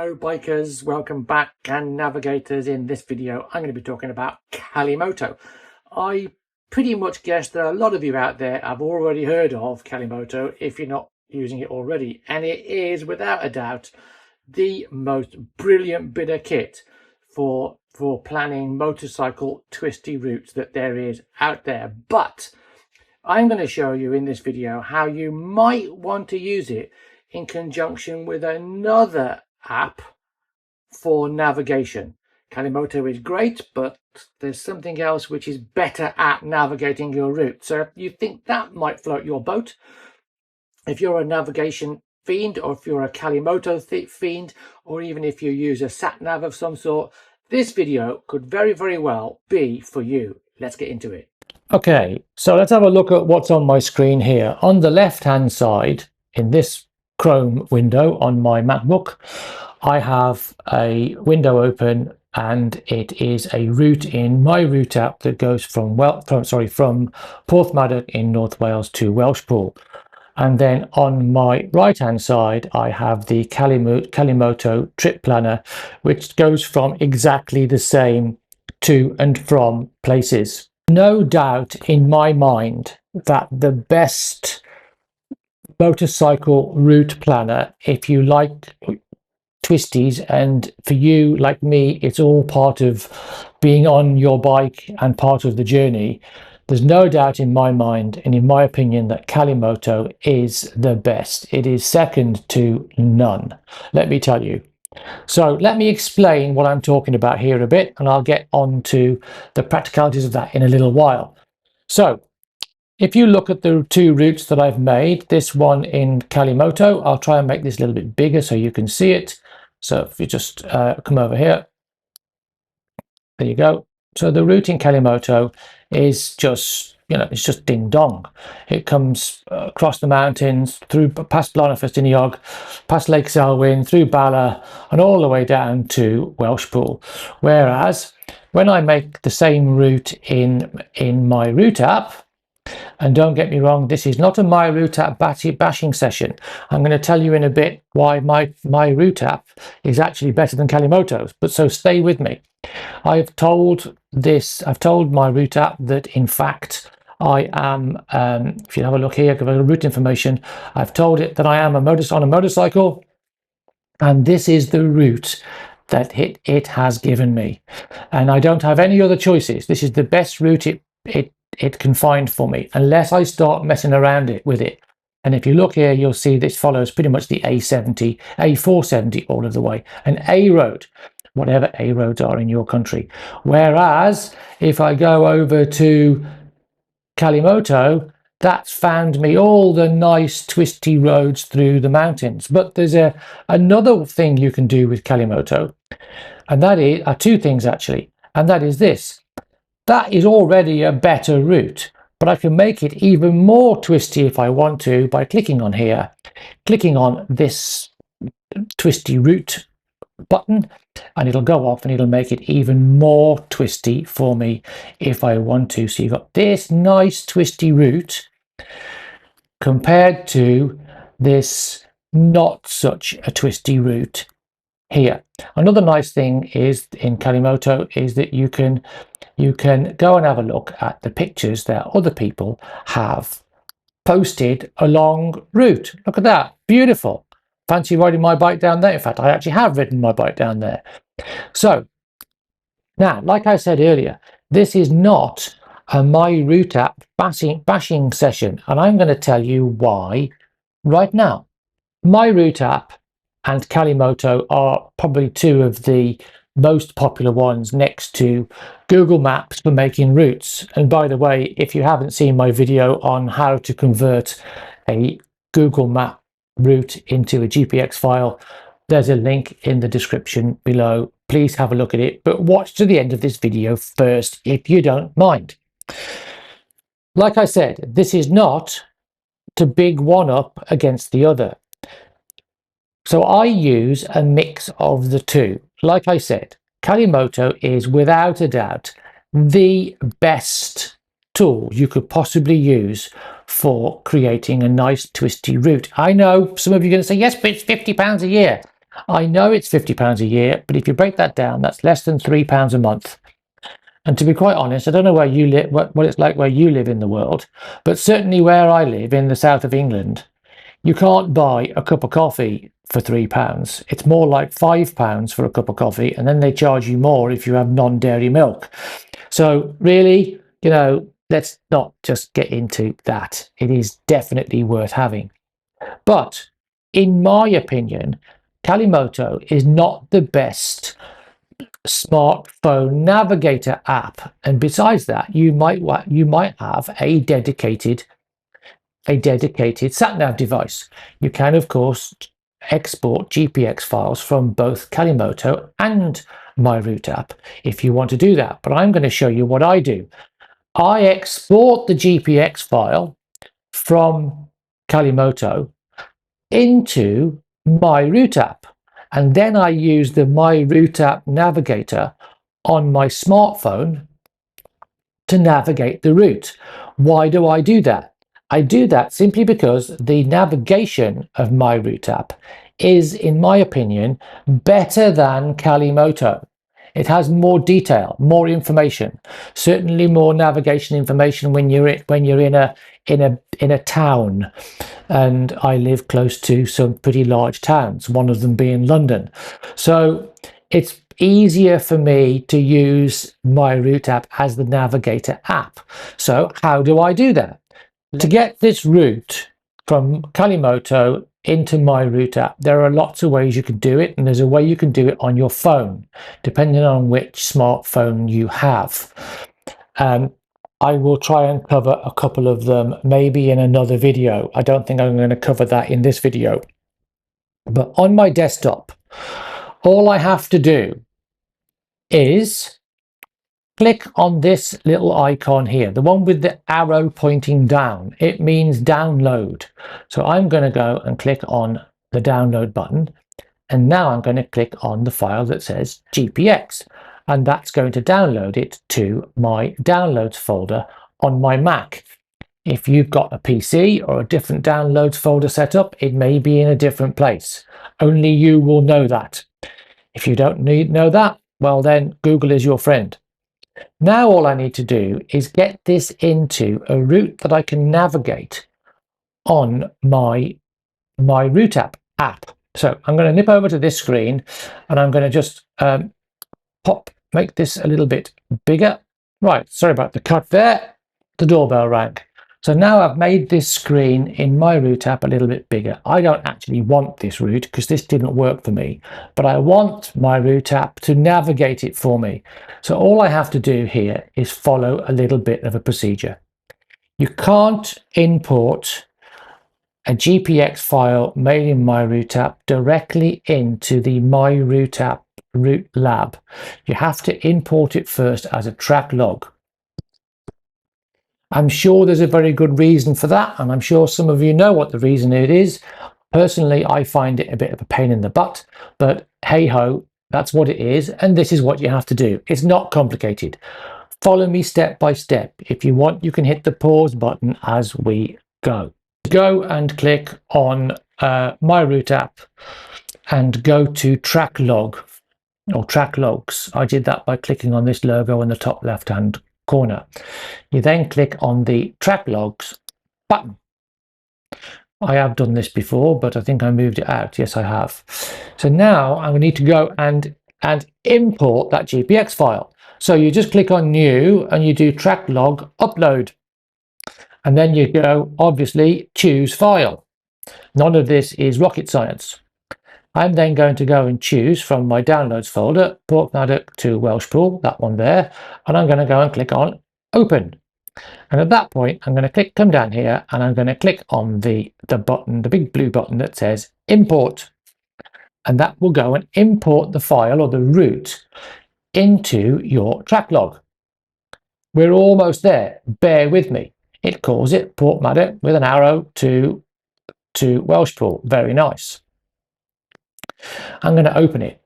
Hello bikers, welcome back, and navigators. In this video I'm going to be talking about Calimoto. I pretty much guess that a lot of you out there have already heard of Calimoto if you're not using it already, and it is without a doubt the most brilliant bit of kit for planning motorcycle twisty routes that there is out there. But I'm going to show you in this video how you might want to use it in conjunction with another app for navigation. Calimoto is great, but there's something else which is better at navigating your route. So if you think that might float your boat, if you're a navigation fiend, or if you're a Calimoto fiend, or even if you use a sat nav of some sort, this video could very, very well be for you. Let's get into it. Okay, so let's have a look at what's on my screen here. On the left hand side, in this Chrome window on my MacBook, I have a window open, and it is a route in MyRouteApp that goes from Porthmadog in North Wales to Welshpool. And then on my right hand side I have the Calimoto trip planner, which goes from exactly the same to and from places. No doubt in my mind that the best motorcycle route planner, if you like twisties, and for you like me it's all part of being on your bike and part of the journey, there's no doubt in my mind and in my opinion that Calimoto is the best. It is second to none, let me tell you. So let me explain what I'm talking about here a bit, and I'll get on to the practicalities of that in a little while. So if you look at the two routes that I've made, this one in Calimoto, I'll try and make this a little bit bigger so you can see it. So if you just come over here, there you go. So the route in Calimoto is just, it's just ding dong. It comes across the mountains, through past Blanfestiniog, past Lake Selwyn, through Bala, and all the way down to Welshpool. Whereas when I make the same route in my route app, and don't get me wrong, this is not a MyRouteApp bashing session. I'm going to tell you in a bit why my MyRouteApp is actually better than Calimoto's, but so stay with me. I've told MyRouteApp that in fact I am, if you have a look here, give a route information, I've told it that I am on a motorcycle, and this is the route that it has given me, and I don't have any other choices. This is the best route it can find for me, unless I start messing around with it. And if you look here, you'll see this follows pretty much the A70, A470 all of the way, an A road, whatever A roads are in your country. Whereas if I go over to Calimoto, that's found me all the nice twisty roads through the mountains. But there's another thing you can do with Calimoto, and that is two things actually, and that is this. That is already a better route, but I can make it even more twisty if I want to by clicking on here, clicking on this twisty route button, and it'll go off and it'll make it even more twisty for me if I want to. So you've got this nice twisty route compared to this not such a twisty route here. Another nice thing is in Calimoto is that you can go and have a look at the pictures that other people have posted along route. Look at that, beautiful. Fancy riding my bike down there? In fact, I actually have ridden my bike down there. So now, like I said earlier, this is not a MyRouteApp bashing session, and I'm going to tell you why right now. MyRouteApp and Calimoto are probably two of the most popular ones next to Google Maps for making routes. And by the way, if you haven't seen my video on how to convert a Google Map route into a GPX file, there's a link in the description below. Please have a look at it, but watch to the end of this video first if you don't mind. Like I said, this is not to big one up against the other. So I use a mix of the two. Like I said, Calimoto is without a doubt the best tool you could possibly use for creating a nice twisty route. I know some of you are going to say, yes, but it's £50 a year. I know it's £50 a year, but if you break that down, that's less than £3 a month. And to be quite honest, I don't know where you live, what it's like where you live in the world, but certainly where I live in the south of England, you can't buy a cup of coffee for £3. It's more like £5 for a cup of coffee, and then they charge you more if you have non-dairy milk. So really, let's not just get into that. It is definitely worth having. But in my opinion, Calimoto is not the best smartphone navigator app, and besides that, you might have a dedicated sat nav device. You can of course export GPX files from both Calimoto and MyRouteApp if you want to do that, but I'm going to show you what I do. I export the GPX file from Calimoto into MyRouteApp, and then I use the MyRouteApp navigator on my smartphone to navigate the route. Why do I do that? I do that simply because the navigation of MyRouteApp is, in my opinion, better than Calimoto. It has more detail, more information, certainly more navigation information when you're in a town. And I live close to some pretty large towns, one of them being London. So it's easier for me to use MyRouteApp as the navigator app. So how do I do that? To get this route from Calimoto into MyRouteApp, there are lots of ways you can do it, and there's a way you can do it on your phone, depending on which smartphone you have. I will try and cover a couple of them maybe in another video. I don't think I'm going to cover that in this video. But on my desktop, all I have to do is click on this little icon here, the one with the arrow pointing down. It means download. So I'm going to go and click on the download button, and now I'm going to click on the file that says GPX, and that's going to download it to my downloads folder on my Mac. If you've got a PC or a different downloads folder set up, it may be in a different place. Only you will know that. If you don't know that, well then Google is your friend. Now all I need to do is get this into a route that I can navigate on my MyRouteApp app. So I'm going to nip over to this screen, and I'm going to just make this a little bit bigger. Right, sorry about the cut there. The doorbell rang. So now I've made this screen in MyRouteApp a little bit bigger. I don't actually want this route because this didn't work for me, but I want MyRouteApp to navigate it for me. So all I have to do here is follow a little bit of a procedure. You can't import a GPX file made in MyRouteApp directly into the MyRouteApp route lab. You have to import it first as a track log. I'm sure there's a very good reason for that, and I'm sure some of you know what the reason it is. Personally, I find it a bit of a pain in the butt, but hey ho, that's what it is, and this is what you have to do. It's not complicated. Follow me step by step. If you want, you can hit the pause button as we go. Go and click on MyRouteApp and go to track log or track logs. I did that by clicking on this logo in the top left hand corner. You then click on the track logs button. I have done this before, but I think I moved it out. Yes, I have. So now I'm going to need to go and import that GPX file. So you just click on new and you do track log upload. And then you go, obviously, choose file. None of this is rocket science. I'm then going to go and choose from my downloads folder, Portmaddock to Welshpool, that one there, and I'm going to go and click on open. And at that point, I'm going to come down here, and I'm going to click on the button, the big blue button that says import. And that will go and import the file or the route into your track log. We're almost there. Bear with me. It calls it Portmaddock with an arrow to Welshpool. Very nice. I'm going to open it.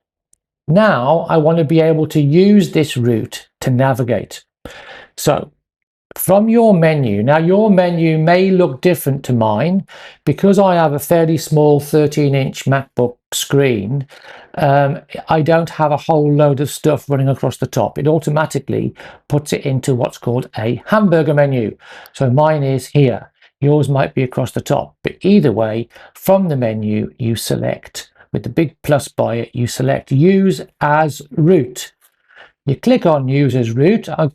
Now I want to be able to use this route to navigate. So from your menu. Now your menu may look different to mine because I have a fairly small 13-inch MacBook screen. I don't have a whole load of stuff running across the top. It automatically puts it into what's called a hamburger menu. So mine is here. Yours might be across the top, but either way, from the menu you select, with the big plus by it, you select use as route. You click on use as route. I'm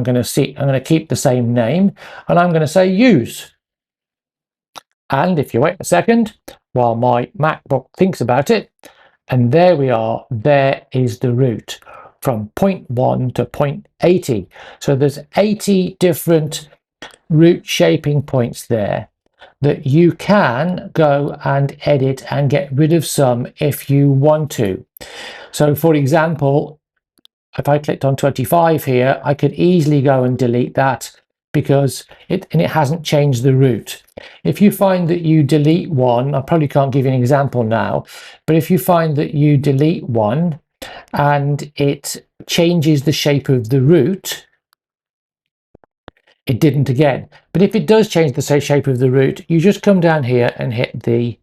going to keep the same name, and I'm going to say use. And if you wait a second while my MacBook thinks about it, and there we are, there is the route from point 1 to point 80. So there's 80 different route shaping points there that you can go and edit and get rid of some if you want to. So for example, if I clicked on 25 here, I could easily go and delete that because it hasn't changed the route. If you find that you delete one, I probably can't give you an example now, but if you find that you delete one and it changes the shape of the route, it didn't again. But if it does change the shape of the route, you just come down here and hit the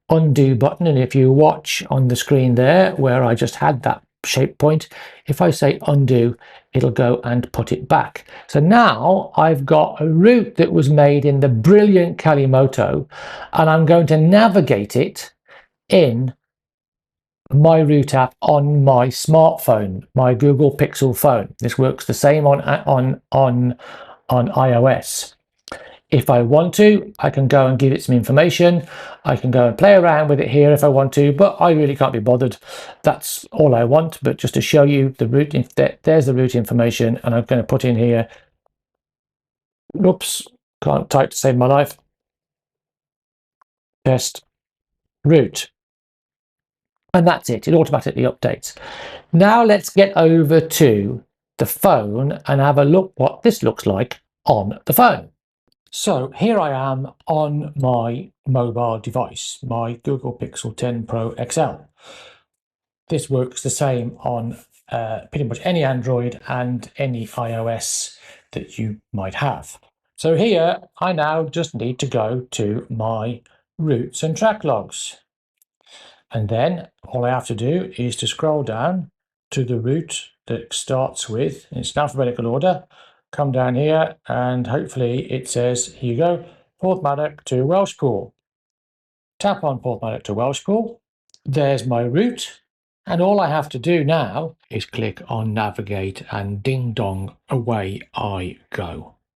undo button. And if you watch on the screen there where I just had that shape point, if I say undo, it'll go and put it back. So now I've got a route that was made in the brilliant Calimoto, and I'm going to navigate it in MyRouteApp on my smartphone, my Google Pixel phone. This works the same on iOS. If I want to, I can go and give it some information. I can go and play around with it here if I want to, but I really can't be bothered. That's all I want, but just to show you the route, there's the route information, and I'm going to put in here, oops, can't type to save my life, test route. And that's it, it automatically updates. Now let's get over to the phone and have a look what this looks like on the phone. So here I am on my mobile device, my Google Pixel 10 Pro XL. This works the same on pretty much any Android and any iOS that you might have. So here I now just need to go to my routes and track logs. And then all I have to do is to scroll down to the route that starts with, it's in alphabetical order, come down here and hopefully it says, here you go, Porthmadog to Welshpool. Tap on Porthmadog to Welshpool. There's my route. And all I have to do now is click on navigate and ding dong, away I go.